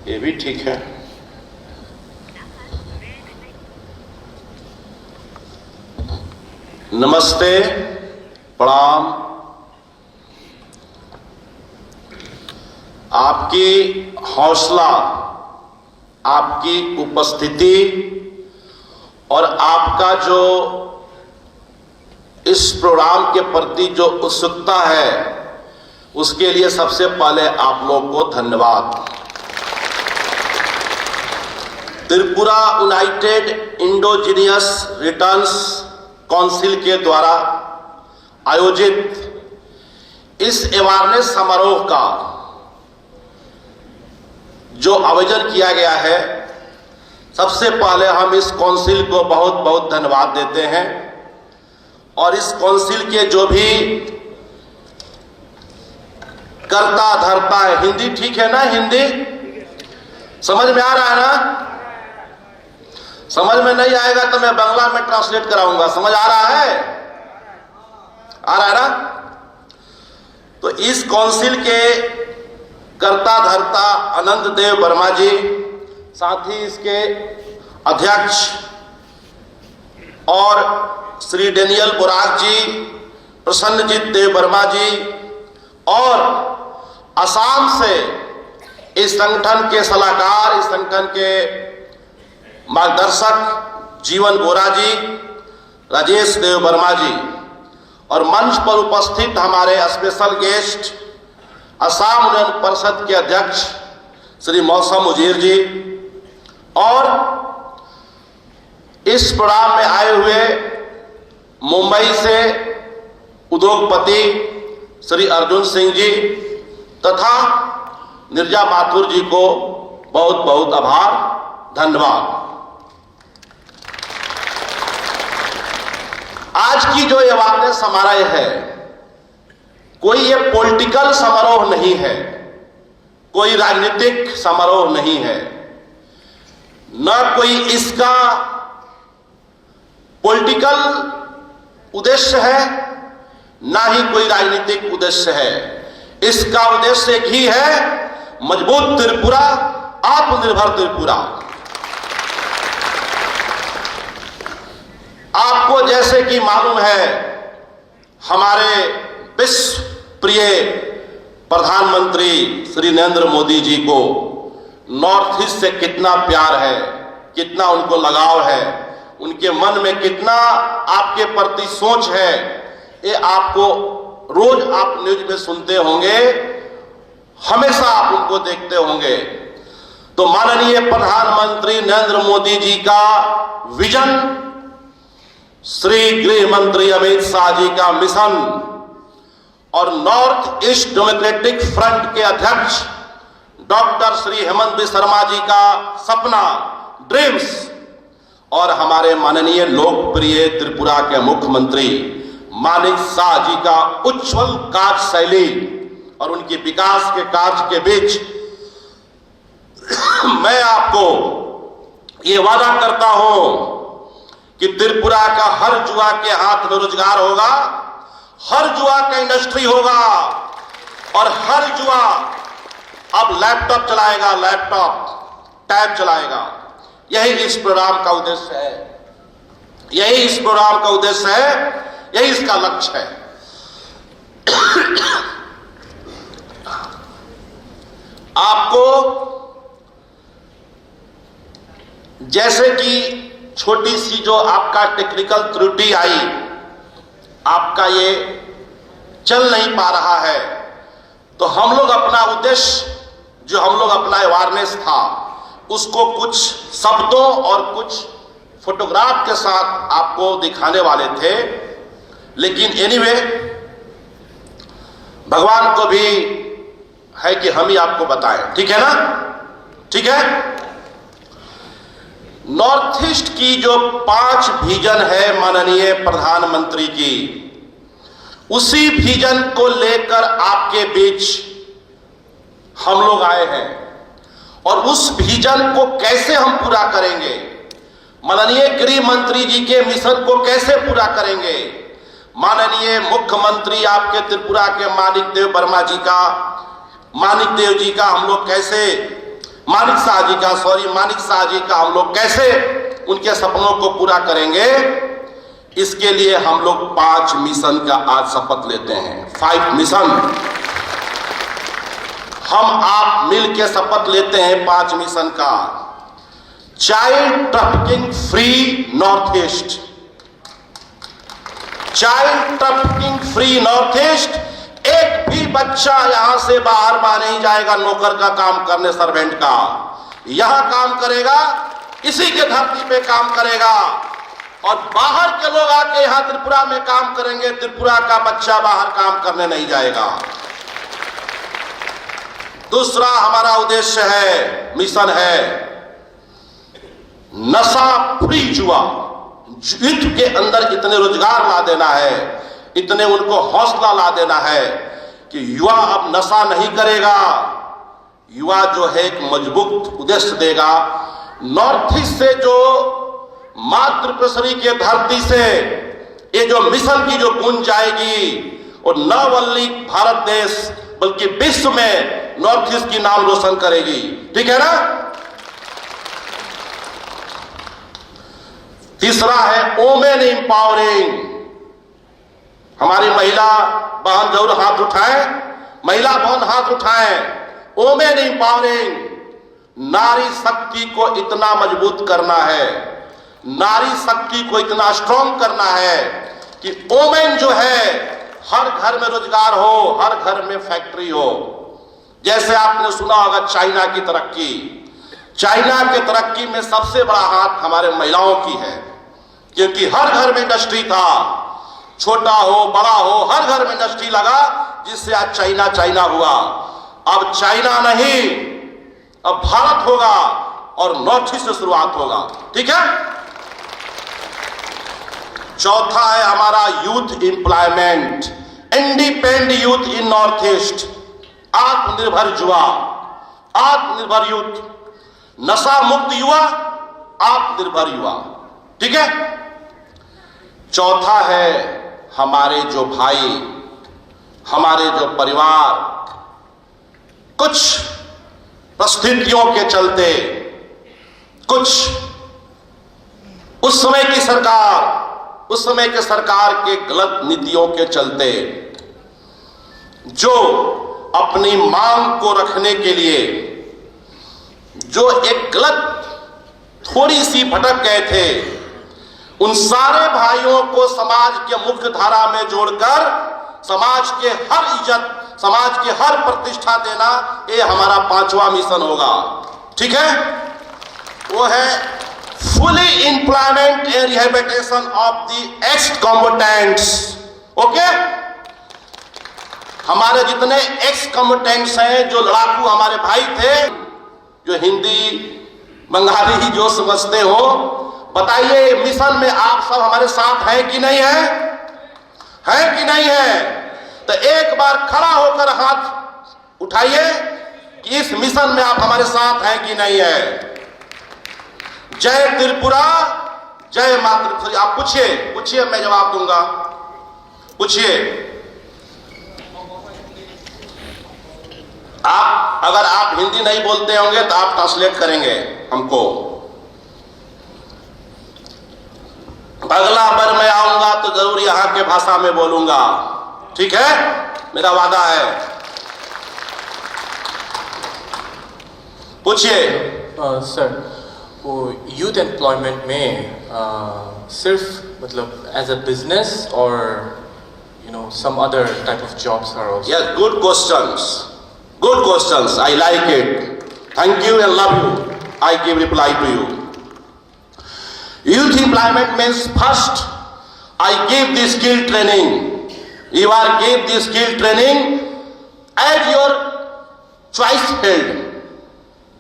ये भी ठीक है। नमस्ते, प्रणाम। आपकी हौसला, आपकी उपस्थिति और आपका जो इस प्रोग्राम के प्रति जो उत्सुकता है, उसके लिए सबसे पहले आप लोग को धन्यवाद। Tripura United endogenous returns council के द्वारा आयोजित इस अवेयरनेस समारोह का जो आयोजन किया गया है, सबसे पहले हम इस काउंसिल को बहुत बहुत धन्यवाद देते हैं। और इस काउंसिल के जो भी करता धरता है, हिंदी ठीक है ना? हिंदी समझ में आ रहा है ना? समझ में नहीं आएगा तो मैं बांग्ला में ट्रांसलेट कराऊंगा। समझ आ रहा है? आ रहा है ना? तो इस काउंसिल के कर्ता धर्ता अनंत देव वर्मा जी, साथ ही इसके अध्यक्ष और श्री डेनियल बुराक जी, प्रसन्नजीत देव वर्मा जी और असम से इस संगठन के सलाहकार, इस संगठन के मार्गदर्शक जीवन बोरा जी, राजेश देव वर्मा जी और मंच पर उपस्थित हमारे स्पेशल गेस्ट असम उन्नयन परिषद के अध्यक्ष श्री मौसम उजीर जी और इस प्रोग्राम में आए हुए मुंबई से उद्योगपति श्री अर्जुन सिंह जी तथा निर्जा माथुर जी को बहुत बहुत आभार, धन्यवाद। आज की जो अवेयरनेस समारोह है, कोई ये पॉलिटिकल समारोह नहीं है, कोई राजनीतिक समारोह नहीं है, न कोई इसका पॉलिटिकल उद्देश्य है, ना ही कोई राजनीतिक उद्देश्य है। इसका उद्देश्य एक ही है, मजबूत त्रिपुरा, आत्मनिर्भर त्रिपुरा। आपको जैसे कि मालूम है, हमारे विश्व प्रिय प्रधानमंत्री श्री नरेंद्र मोदी जी को नॉर्थ ईस्ट से कितना प्यार है, कितना उनको लगाव है, उनके मन में कितना आपके प्रति सोच है, ये आपको रोज आप न्यूज में सुनते होंगे, हमेशा आप उनको देखते होंगे। तो माननीय प्रधानमंत्री नरेंद्र मोदी जी का विजन, श्री गृह मंत्री अमित शाह जी का मिशन और नॉर्थ ईस्ट डेमोक्रेटिक फ्रंट के अध्यक्ष डॉक्टर श्री हेमंत बिस्वा शर्मा जी का सपना, ड्रीम्स और हमारे माननीय लोकप्रिय त्रिपुरा के मुख्यमंत्री मानिक शाह जी का उज्जवल कार्य शैली और उनके विकास के कार्य के बीच मैं आपको ये वादा करता हूं कि त्रिपुरा का हर युवा के हाथ में रोजगार होगा, हर युवा का इंडस्ट्री होगा और हर युवा अब लैपटॉप चलाएगा, लैपटॉप टैब चलाएगा। यही इस प्रोग्राम का उद्देश्य है, यही इस प्रोग्राम का उद्देश्य है, यही इसका लक्ष्य है। आपको जैसे कि छोटी सी जो आपका टेक्निकल त्रुटि आई, आपका ये चल नहीं पा रहा है, तो हम लोग अपना उद्देश्य जो हम लोग अपना अवेयरनेस था उसको कुछ शब्दों और कुछ फोटोग्राफ के साथ आपको दिखाने वाले थे, लेकिन एनीवे भगवान को भी है कि हम ही आपको बताएं, ठीक है ना? ठीक है। नॉर्थ ईस्ट की जो 5 विजन है माननीय प्रधानमंत्री की, उसी विजन को लेकर आपके बीच हम लोग आए हैं और उस विजन को कैसे हम पूरा करेंगे, माननीय गृह मंत्री जी के मिशन को कैसे पूरा करेंगे, माननीय मुख्यमंत्री आपके त्रिपुरा के मानिक देव वर्मा जी का, मानिक देव जी का हम लोग कैसे मानिक शाह जी का हम लोग कैसे उनके सपनों को पूरा करेंगे, इसके लिए हम लोग 5 मिशन का आज शपथ लेते हैं। 5 मिशन हम आप मिल के शपथ लेते हैं 5 मिशन का। Child trafficking free north east, child trafficking free north east. एक भी बच्चा यहां से बाहर नहीं जाएगा नौकर का काम करने, सर्वेंट का। यहां काम करेगा, इसी के धरती पे काम करेगा, और बाहर के लोग आके यहां त्रिपुरा में काम करेंगे। त्रिपुरा का बच्चा बाहर काम करने नहीं जाएगा। दूसरा हमारा उद्देश्य है, मिशन है, नशा फ्री युवा। युद्ध के अंदर इतने रोजगार ला देना है, इतने उनको हौसला ला देना है कि युवा अब नशा नहीं करेगा। युवा जो है एक मजबूत उद्देश्य देगा। नॉर्थ ईस्ट से जो मातृप्रसरी के धरती से ये जो मिशन की जो गूंज जाएगी, और न वल्ली भारत देश बल्कि विश्व में नॉर्थ ईस्ट की नाम रोशन करेगी। ठीक है ना। तीसरा है वोमेन एम्पावरिंग। हमारी महिला बहन जरूर हाथ उठाएं, महिला बहन हाथ उठाएं। वोमेन एम्पावरिंग, नारी शक्ति को इतना मजबूत करना है, नारी शक्ति को इतना स्ट्रॉन्ग करना है कि वोमेन जो है हर घर में रोजगार हो, हर घर में फैक्ट्री हो। जैसे आपने सुना होगा चाइना की तरक्की, चाइना के तरक्की में सबसे बड़ा हाथ हमारे महिलाओं की है, क्योंकि हर घर में इंडस्ट्री था, छोटा हो बड़ा हो हर घर में इंडस्ट्री लगा, जिससे आज चाइना चाइना हुआ। अब चाइना नहीं, अब भारत होगा और नॉर्थ ईस्ट से शुरुआत होगा। ठीक है। चौथा है हमारा youth employment, independent youth in north east. आत्मनिर्भर युवा, आत्मनिर्भर यूथ, नशा मुक्त युवा, आत्मनिर्भर युवा। ठीक है। चौथा है हमारे जो भाई, हमारे जो परिवार कुछ परिस्थितियों के चलते, कुछ उस समय की सरकार के गलत नीतियों के चलते जो अपनी मांग को रखने के लिए जो एक गलत थोड़ी सी भटक गए थे, उन सारे भाइयों को समाज के मुख्य धारा में जोड़कर समाज के हर इज्जत, समाज की हर प्रतिष्ठा देना, ये हमारा 5वां मिशन होगा। ठीक है। वो है fully employment and rehabilitation of the ex combatants. Okay. हमारे जितने एक्स कॉम्बेटेंट्स हैं, जो लड़ाकू हमारे भाई थे, जो हिंदी बंगाली ही जो समझते हो, बताइए मिशन में आप सब हमारे साथ हैं कि नहीं है? हैं कि नहीं है? तो एक बार खड़ा होकर हाथ उठाइए कि इस मिशन में आप हमारे साथ हैं कि नहीं है। जय त्रिपुरा, जय मातृ। आप पूछिए, मैं जवाब दूंगा। पूछिए। आप अगर आप हिंदी नहीं बोलते होंगे तो आप ट्रांसलेट करेंगे हमको। अगला बार मैं आऊंगा तो जरूर यहां के भाषा में बोलूंगा। ठीक है, मेरा वादा है। पूछिए। सर, वो यूथ एम्प्लॉयमेंट में सिर्फ मतलब एज अ बिजनेस और some other type of jobs are also? Yes, good questions. Good questions. I like it. Thank you and love you. I give reply to you. Youth employment means first I give the skill training. You are give the skill training as your choice field.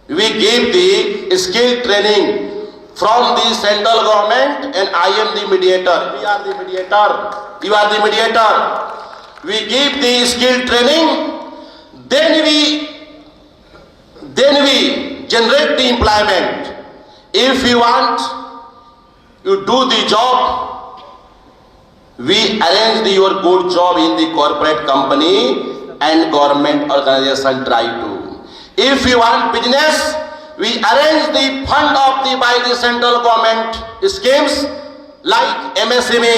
We give the skill training from the central government and I am the mediator. We are the mediator. You are the mediator. We give the skill training, then we generate the employment. If you want, you do the job, we arrange your good job in the corporate company and government organization try to. If you want business, we arrange the fund of the by the central government schemes like MSME,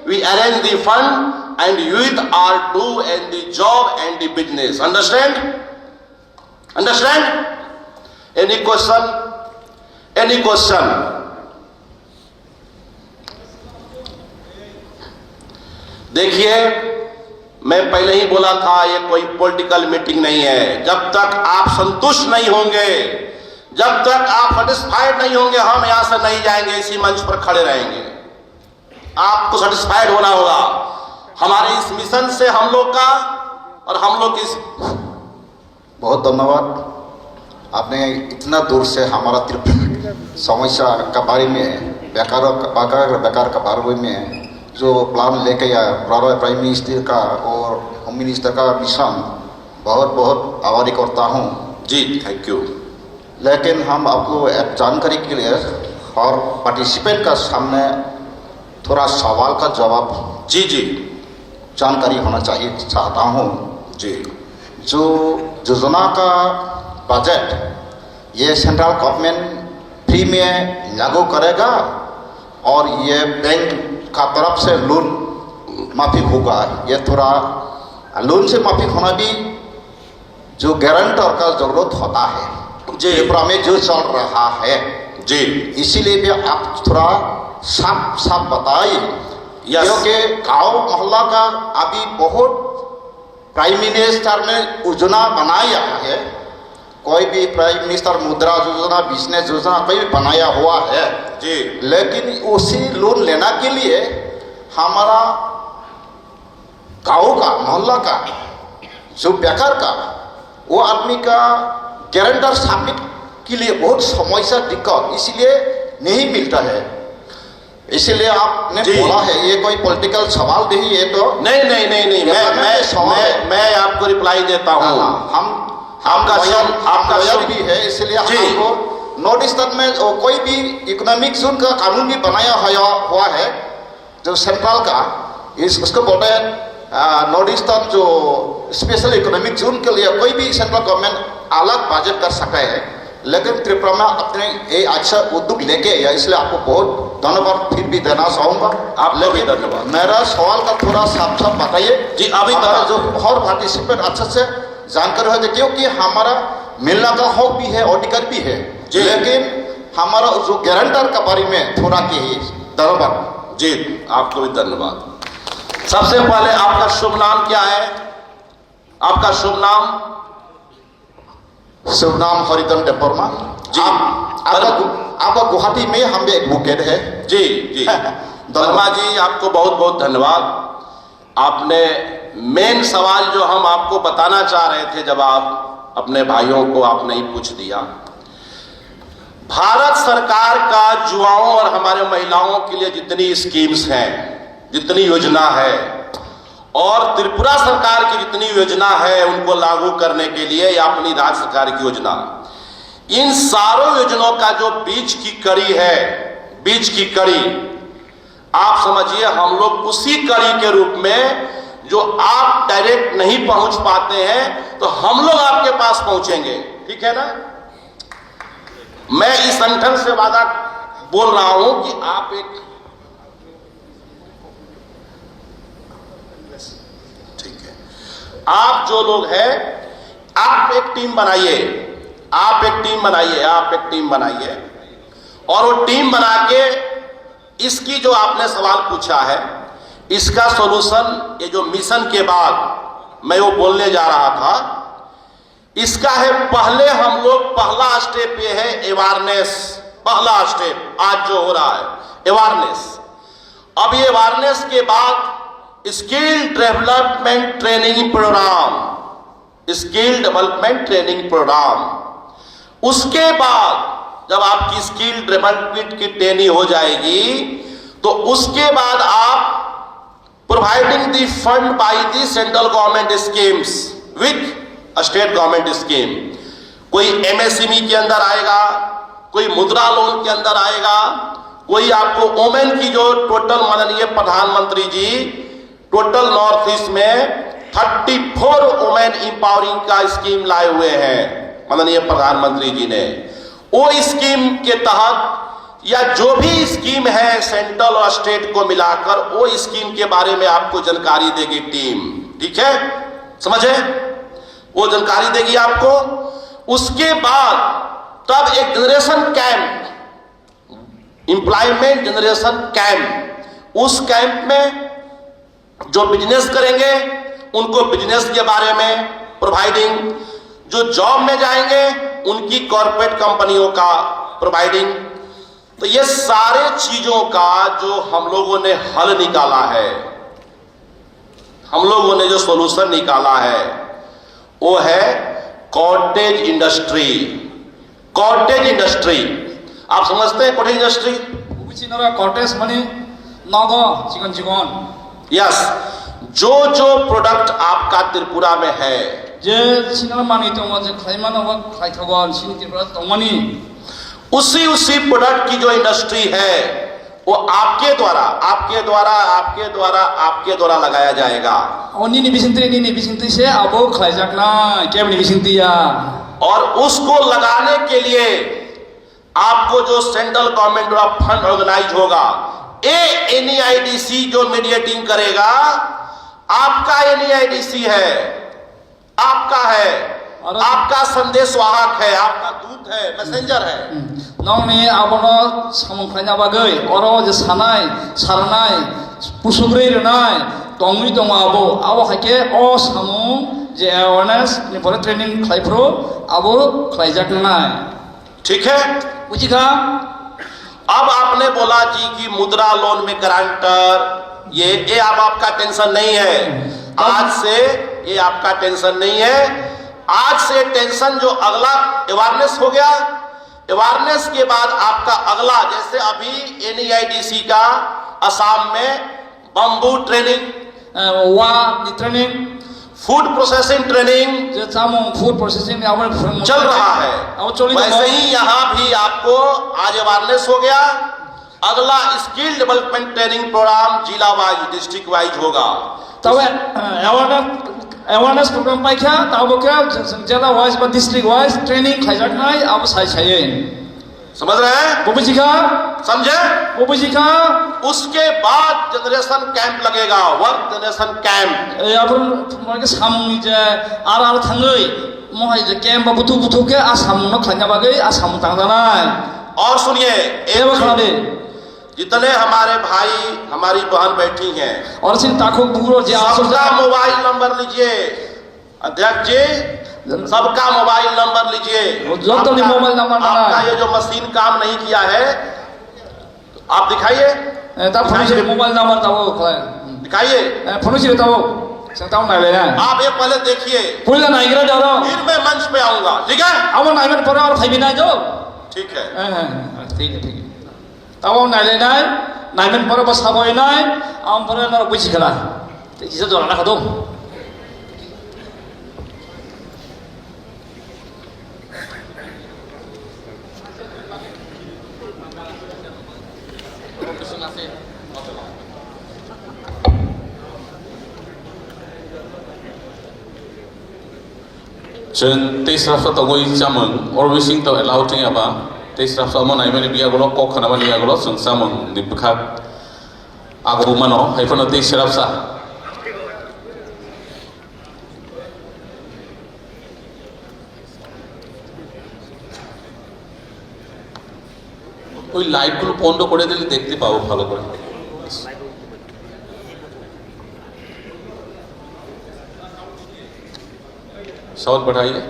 we arrange the fund and youth are do and the job and the business. Understand? Any question? देखिए, मैं पहले ही बोला था ये कोई political meeting नहीं है। जब तक आप संतुष्ट नहीं होंगे, जब तक आप सेटिस्फाइड नहीं होंगे, हम यहां से नहीं जाएंगे, इसी मंच पर खड़े रहेंगे। आपको सेटिस्फाइड होना होगा हमारे इस मिशन से, हम लोग का और हम लोग इस। बहुत धन्यवाद, आपने इतना दूर से हमारा त्रिपुरा समस्या के बारे में, बेकार के बारे में जो प्लान लेके आया प्राइम मिनिस्टर का और होम मिनिस्टर का मिशन, बहुत बहुत आभारी करता हूँ जी, थैंक यू। लेकिन हम आपको एक जानकारी के लिए और पार्टिसिपेंट का सामने थोड़ा सवाल का जवाब जी जानकारी होना चाहिए चाहता हूँ जी। जो योजना का बजट ये सेंट्रल गवर्नमेंट फ्री में लागू करेगा और ये बैंक का तरफ से लोन माफी होगा, ये थोड़ा लोन से माफी होना भी जो गारंटर का जरूरत होता है जी, त्रिपुरा में जो चल रहा है जी, इसीलिए भी आप थोड़ा साफ बताइए। क्योंकि गांव मोहल्ला का अभी बहुत प्राइम मिनिस्टर ने योजना बनाया है, कोई भी प्राइम मिनिस्टर मुद्रा योजना, बिजनेस योजना कोई भी बनाया हुआ है जी, लेकिन उसी लोन लेना के लिए हमारा गांव का मोहल्ला का जो बेकार का वो आदमी का गारंटर स्थापित के लिए बहुत समस्या दिक्कत इसलिए नहीं मिलता है। इसीलिए आपने बोला है ये कोई पॉलिटिकल सवाल नहीं, ये तो नहीं, मैं आपको रिप्लाई देता हूँ। आपका भी है, इसलिए हमको नॉर्थ ईस्टर्न में कोई भी इकोनॉमिक जोन का कानून भी बनाया हुआ है जो सेंट्रल का, उसको बोलते हैं नॉर्थ ईस्टर्न जो स्पेशल इकोनॉमिक जोन के लिए कोई भी सेंट्रल गवर्नमेंट अलग बजट कर सकता है। लेकिन त्रिपुरा में अपने ये अच्छा उद्योग लेके या, इसलिए आपको बहुत धन्यवाद फिर भी देना चाहूँगा। आपको भी धन्यवाद। मेरा सवाल का थोड़ा साफ बताइए जी। अभी जो और पार्टिसिपेंट अच्छे से जानकारी हो जाए, क्योंकि हमारा मिलना का हक भी है, अधिकार भी है, लेकिन हमारा जो गारंटर के बारे में थोड़ा की धन्यवाद जी। आपको भी धन्यवाद। सबसे पहले आपका शुभ नाम क्या है? आपका शुभ नाम? शुभ नाम हरिधन देववर्मा जी। आपका गुवाहाटी में हम एडवोकेट है जी। वर्मा जी, आपको बहुत बहुत धन्यवाद। आपने मेन सवाल जो हम आपको बताना चाह रहे थे, जब आप अपने भाइयों को आपने ही पूछ दिया। भारत सरकार का युवाओं और हमारे महिलाओं के लिए जितनी स्कीम्स हैं, जितनी योजना है, और त्रिपुरा सरकार की जितनी योजना है उनको लागू करने के लिए या अपनी राज्य सरकार की योजना, इन सारों योजनाओं का जो बीच की कड़ी है, बीच की कड़ी आप समझिए, हम लोग उसी कड़ी के रूप में जो आप डायरेक्ट नहीं पहुंच पाते हैं तो हम लोग आपके पास पहुंचेंगे। ठीक है ना? मैं इस संगठन से वादा बोल रहा हूं कि आप एक, ठीक है, आप जो लोग हैं आप एक टीम बनाइए, आप एक टीम बनाइए और वो टीम बना के इसकी जो आपने सवाल पूछा है इसका सॉल्यूशन, ये जो मिशन के बाद मैं वो बोलने जा रहा था, इसका है पहले हम लोग पहला स्टेप ये है अवेयरनेस। पहला स्टेप आज जो हो रहा है अवेयरनेस। अब ये अवेयरनेस के बाद skill development training programme, skill development training programme. उसके बाद जब आपकी स्किल डेवलपमेंट की ट्रेनिंग हो जाएगी तो उसके बाद आप providing the fund by the central government schemes with state government scheme. कोई एमएसएमई के अंदर आएगा, कोई मुद्रा लोन के अंदर आएगा, कोई आपको वोमेन की जो टोटल माननीय प्रधानमंत्री जी टोटल नॉर्थ ईस्ट में 34 वोमेन इंपावरिंग का स्कीम लाए हुए हैं। माननीय प्रधानमंत्री जी ने, वो स्कीम के तहत या जो भी स्कीम है सेंट्रल और स्टेट को मिलाकर, वो स्कीम के बारे में आपको जानकारी देगी टीम। ठीक है, समझे? वो जानकारी देगी आपको। उसके बाद तब एक generation camp, employment generation camp, उस कैंप में जो बिजनेस करेंगे उनको बिजनेस के बारे में प्रोवाइडिंग, जो जॉब में जाएंगे उनकी कॉर्पोरेट कंपनियों का प्रोवाइडिंग। तो ये सारे चीजों का जो हम लोगों ने हल निकाला है, हम लोगों ने जो सॉल्यूशन निकाला है, वो है कॉटेज इंडस्ट्री। कॉटेज इंडस्ट्री आप समझते हैं? कॉटेज इंडस्ट्री कॉटेज माने नगो चिकन चिकन। यस, जो जो प्रोडक्ट आपका त्रिपुरा में है, जे चिकन माने तो जे खाइमान हो खाइथगन सिन त्रिपुरा तमनी, उसी प्रोडक्ट की जो इंडस्ट्री है वो आपके द्वारा लगाया जाएगा। ओनी बिसिंती से अबो खाइजाकना केबनी बिसिंतिया। और उसको लगाने के लिए आपको जो सेंट्रल गवर्नमेंट द्वारा फंड ऑर्गेनाइज होगा, NEIDC जो मीडिएटिंग करेगा, आपका NEIDC है, आपका है, आपका संदेश वाहक है, आपका दूत है, मैसेंजर है। नौनी आबनो सामु खाइना बागै अरो जे सानाय सारनाय पुसुग्रै रनाय तंगै दङ आबो हाके अ सामु जे अवेयरनेस नि पर ट्रेनिंग खाइफ्रो आबो खाइजाकनाय। ठीक है, बुझिखा? अब आपने बोला जी कि मुद्रा लोन में गारंटर, ये अब आपका टेंशन नहीं है। आज से ये आपका टेंशन नहीं है। आज से टेंशन जो अगला अवेयरनेस हो गया, अवेयरनेस के बाद आपका अगला, जैसे अभी NEIDC का असम में बम्बू ट्रेनिंग, वा ट्रेनिंग, फूड प्रोसेसिंग ट्रेनिंग जे सामु फूड प्रोसेसिंग चल रहा है। वैसे ही यहाँ भी आपको आज अवेयरनेस हो गया, अगला स्किल डेवलपमेंट ट्रेनिंग प्रोग्राम जिला वाइज, डिस्ट्रिक्ट वाइज होगा। तब अवेयरनेस प्रोग्राम पाइखा तब क्या जिला वाइज बा डिस्ट्रिक्ट वाइज ट्रेनिंग खाइजाकनाय अब साइछाये। समझ रहे हैं? बुझिखा? समझे? बुझिखा? उसके बाद जनरेशन कैंप लगेगा, वर्क जनरेशन कैंप। अपन के सामनि जे आर थाङै महै जे कैंप बुथु के आसाम न खाइना बागै आसाम थांजानाय। और सुनिए, एव खादे जितने हमारे भाई हमारी बहन बैठी हैं, और सिन ताखो बुरो जे सबका मोबाइल नंबर लीजिए। अध्यक्ष जी, सबका मोबाइल नंबर लीजिए। मोबाइल नंबर आपका ये जो मशीन काम नहीं किया है, आप दिखाइए। मोबाइल नंबर दिखाइए, आप ये पहले देखिए, फिर मैं मंच पे आऊंगा। ठीक है? ठीक है, ठीक है। तब नायलायनाय नायमेन पर बसाबयनाय आमफ्राय ना बुझिखला इसे जरा ना दं। Chen Tesra Tawai Chamon, or wishing to allow Tingaba, Tesra Salmon, I may be a golo, Cocanamani Aglos, and Salmon, the Pukat Agumano, Hyphona Tesrapsa. ওই লাইটগুলো বন্ধ করে দিলে দেখতে পাবো ভালো করে। साउथ बढ़ाइए।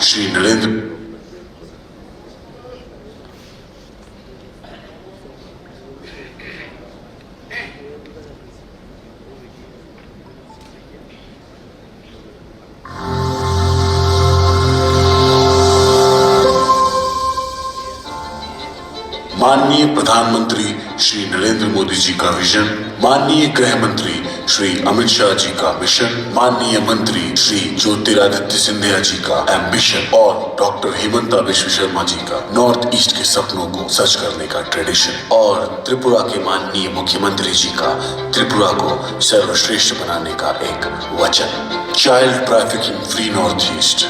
श्री नरेंद्र माननीय प्रधानमंत्री श्री नरेंद्र मोदी जी का विजन, माननीय गृह मंत्री श्री अमित शाह जी का मिशन, माननीय मंत्री श्री ज्योतिरादित्य सिंधिया जी का एम्बिशन और डॉक्टर हेमंता विश्व शर्मा जी का नॉर्थ ईस्ट के सपनों को सच करने का ट्रेडिशन और त्रिपुरा के माननीय मुख्यमंत्री जी का त्रिपुरा को सर्वश्रेष्ठ बनाने का एक वचन। Child trafficking free north east,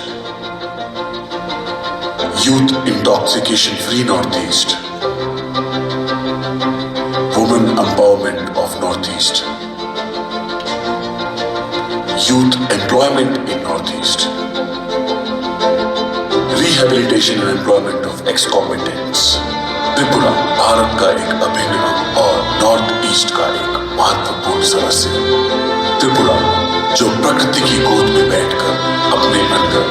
youth intoxication free north east, women empowerment of Northeast, youth employment in Northeast, rehabilitation and employment of ex-combatants। Tripura Bharat का एक अभिन्न अंग और नॉर्थ ईस्ट का एक महत्वपूर्ण सदस्य। त्रिपुरा जो प्रकृति की गोद में बैठकर अपने अंदर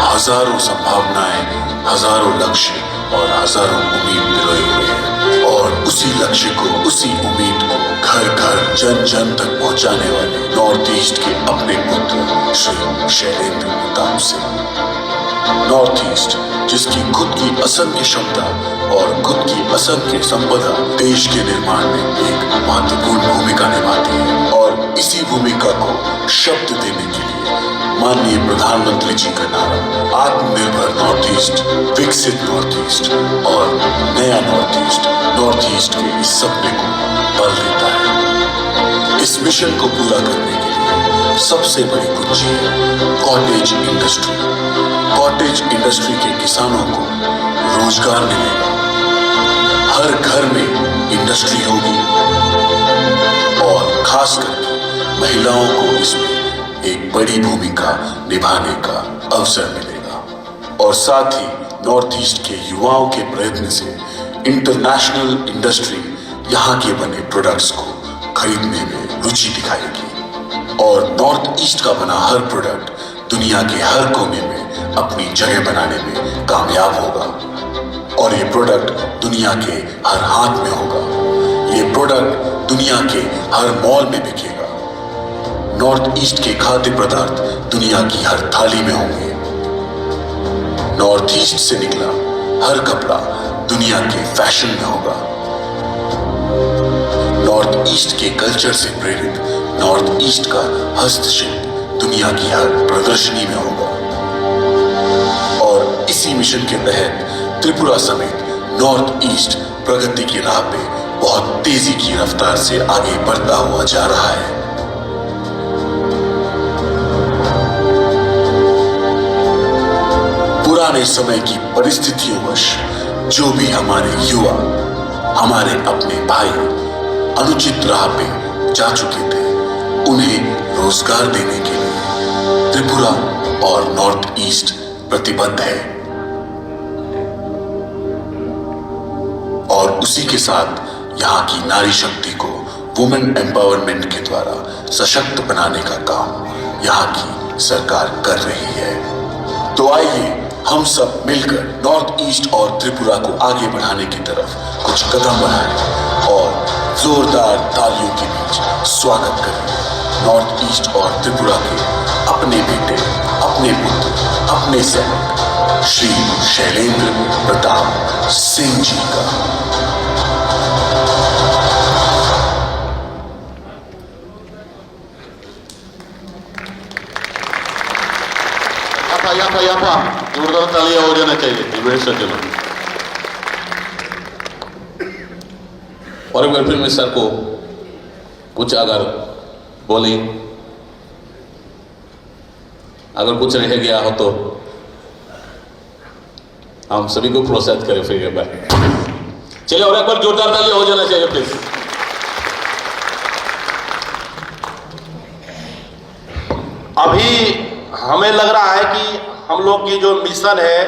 हजारों संभावनाएं, हजारों लक्ष्य और हजारों उम्मीद पिरोए हुए है और उसी लक्ष्य को, उसी उम्मीद को घर घर जन जन तक पहुंचाने वाले नॉर्थ ईस्ट के अपने पुत्र श्री शैलेंद्र प्रताप सिंह। नॉर्थ ईस्ट जिसकी खुद की असंख्य क्षमता और खुद की असंख्य संपदा देश के निर्माण में एक महत्वपूर्ण भूमिका निभाती है और इसी भूमिका को शब्द देने के लिए माननीय प्रधानमंत्री जी का नारा आत्मनिर्भर नॉर्थ ईस्ट, विकसित नॉर्थ ईस्ट और नया नॉर्थ ईस्ट के इस सपने को बल देता है। इस मिशन को पूरा करने के लिए सबसे बड़ी कुंजी है कॉटेज इंडस्ट्री। कॉटेज इंडस्ट्री के किसानों को रोजगार मिलेगा, हर घर में इंडस्ट्री होगी और खास करके महिलाओं को इसमें एक बड़ी भूमिका निभाने का अवसर मिलेगा और साथ ही नॉर्थ ईस्ट के युवाओं के प्रयत्न से इंटरनेशनल इंडस्ट्री यहाँ के बने प्रोडक्ट्स को खरीदने में रुचि दिखाएगी और नॉर्थ ईस्ट का बना हर प्रोडक्ट दुनिया के हर कोने में अपनी जगह बनाने में कामयाब होगा और ये प्रोडक्ट दुनिया के हर हाथ में होगा, ये प्रोडक्ट दुनिया के हर मॉल में बिकेगा। नॉर्थ ईस्ट के खाद्य पदार्थ दुनिया की हर थाली में होंगे। नॉर्थ ईस्ट से निकला हर कपड़ा दुनिया के फैशन में होगा। नॉर्थ ईस्ट के कल्चर से प्रेरित नॉर्थ ईस्ट का हस्तशिल्प दुनिया की हर प्रदर्शनी में होगा और इसी मिशन के तहत त्रिपुरा समेत नॉर्थ ईस्ट प्रगति की राह पे बहुत तेजी की रफ्तार से आगे बढ़ता हुआ जा रहा है। पुराने समय की परिस्थितियोंवश जो भी हमारे युवा, हमारे अपने भाई अनुचित राह पे जा चुके थे, उन्हें रोजगार देने के लिए त्रिपुरा और नॉर्थ ईस्ट प्रतिबद्ध है और उसी के साथ यहाँ की नारी शक्ति को वुमेन एम्पावरमेंट के द्वारा सशक्त बनाने का काम यहाँ की सरकार कर रही है। तो आइए हम सब मिलकर नॉर्थ ईस्ट और त्रिपुरा को आगे बढ़ाने की तरफ कुछ कदम बढ़ाएं और जोरदार तालियों के बीच स्वागत करें नॉर्थ ईस्ट और त्रिपुरा के अपने बेटे, अपने पुत्र, अपने सैनिक श्री शैलेंद्र प्रताप सिंह जी का। यापा जोरदार तालियां हो जाना चाहिए डिबेट सज्जनों। और वेलफेयर मिनिस्टर को कुछ अगर बोले, अगर कुछ रह गया हो तो हम सभी को प्रोत्साहित करें फिर एक बार। चलिए और एक बार जोरदार तालियां हो जाना चाहिए प्लीज। अभी हमें लग रहा है कि हम लोग की जो मिशन है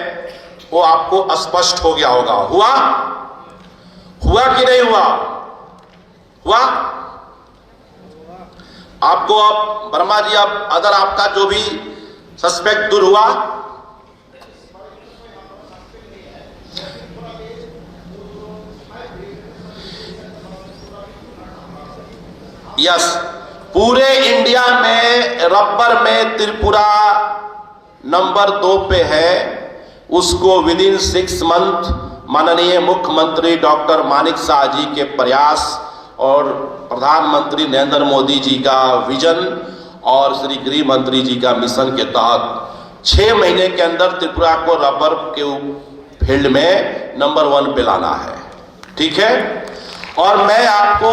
वो आपको स्पष्ट हो गया होगा। हुआ कि नहीं हुआ? आपको अब वर्मा जी, अब अगर आपका जो भी सस्पेक्ट दूर हुआ यस, पूरे इंडिया में रबर में त्रिपुरा नंबर 2 पे है। उसको विद इन 6 मंथ माननीय मुख्यमंत्री डॉक्टर मानिक शाह जी के प्रयास और प्रधानमंत्री नरेंद्र मोदी जी का विजन और श्री गृह मंत्री जी का मिशन के तहत 6 महीने के अंदर त्रिपुरा को रबर के फील्ड में नंबर 1 पे लाना है। ठीक है, और मैं आपको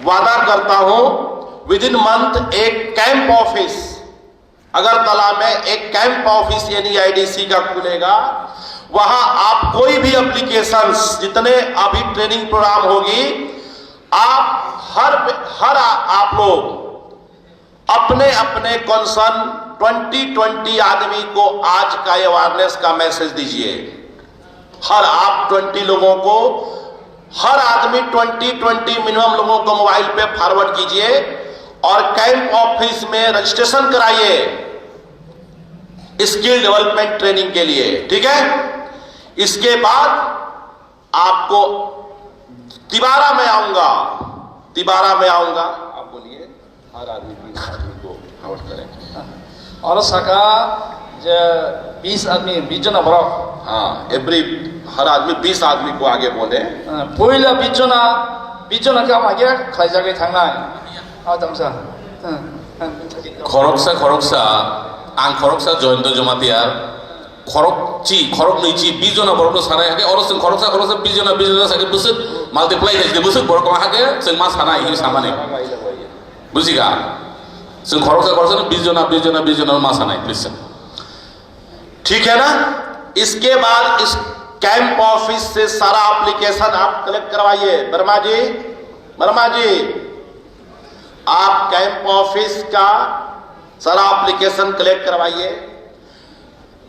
वादा करता हूं विद इन मंथ एक कैंप ऑफिस अगरतला में, एक कैंप ऑफिस NEIDC का खुलेगा। वहां आप कोई भी एप्लीकेशंस, जितने अभी ट्रेनिंग प्रोग्राम होगी, आप लोग अपने अपने कंसर्न 20 आदमी को आज का अवेयरनेस का मैसेज दीजिए। आप 20 लोगों को, हर आदमी 20 मिनिमम लोगों को मोबाइल पे फॉरवर्ड कीजिए और कैंप ऑफिस में रजिस्ट्रेशन कराइए स्किल डेवलपमेंट ट्रेनिंग के लिए। ठीक है, इसके बाद आपको तिबारा में आऊंगा, आप बोलिए, हर आदमी 20 आदमी को फॉरवर्ड करें। और सका जे 20 आदमी 20 जना बरो। हाँ, हर आदमी 20 आदमी को आगे बोले। पहिला 20 जना का आगे खाइजागे थांनाय आदमसा खरकसा आं खरकसा जयंत जमातियार खरक नैची 20 जना बरक सानाय हागे और जों खरकसा 20 जना सागे बुसुक माल्टिप्लाइ जायगे बुसुक बरक हागे जों मा सानाय हि सामाने बुजिगा जों खरकसा 20 जना मा सानाय प्लिज। ठीक है ना। इसके बाद इस कैंप ऑफिस से सारा एप्लीकेशन आप कलेक्ट करवाइए। वर्मा जी आप कैंप ऑफिस का सारा एप्लीकेशन कलेक्ट करवाइए।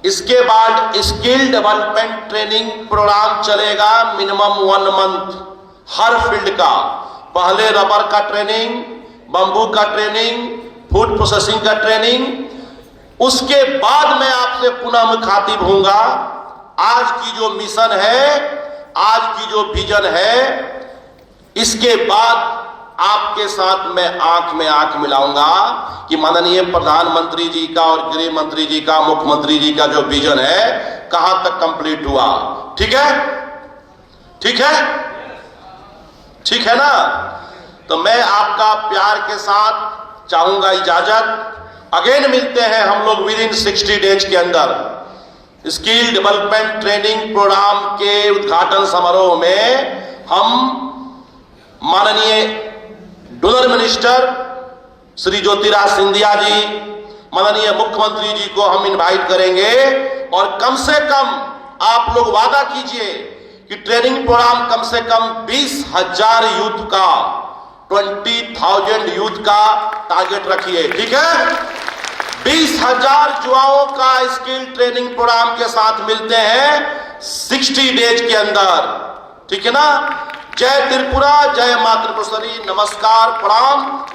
इसके बाद स्किल डेवलपमेंट ट्रेनिंग प्रोग्राम चलेगा मिनिमम 1 मंथ हर फील्ड का। पहले रबर का ट्रेनिंग, बंबू का ट्रेनिंग, फूड प्रोसेसिंग का ट्रेनिंग। उसके बाद मैं आपसे पुनः मुखातिब होऊंगा। आज की जो मिशन है, आज की जो विजन है, इसके बाद आपके साथ मैं आंख में आंख मिलाऊंगा कि माननीय प्रधानमंत्री जी का और गृह मंत्री जी का, मुख्यमंत्री जी का जो विजन है कहां तक कंप्लीट हुआ। ठीक है, ठीक है ना। तो मैं आपका प्यार के साथ चाहूंगा इजाजत। अगेन मिलते हैं हम लोग विद इन 60 डेज के अंदर स्किल डेवलपमेंट ट्रेनिंग प्रोग्राम के उद्घाटन समारोह में। हम माननीय डोनर मिनिस्टर श्री ज्योतिराज सिंधिया जी, माननीय मुख्यमंत्री जी को हम इनवाइट करेंगे और कम से कम आप लोग वादा कीजिए कि ट्रेनिंग प्रोग्राम कम से कम 20,000 यूथ का, 20,000 यूथ का टारगेट रखिए। ठीक है, 20,000 युवाओं का स्किल ट्रेनिंग प्रोग्राम के साथ मिलते हैं 60 डेज के अंदर। ठीक है ना। जय त्रिपुरा, जय माँ त्रिपुरेश्वरी, नमस्कार, प्रणाम।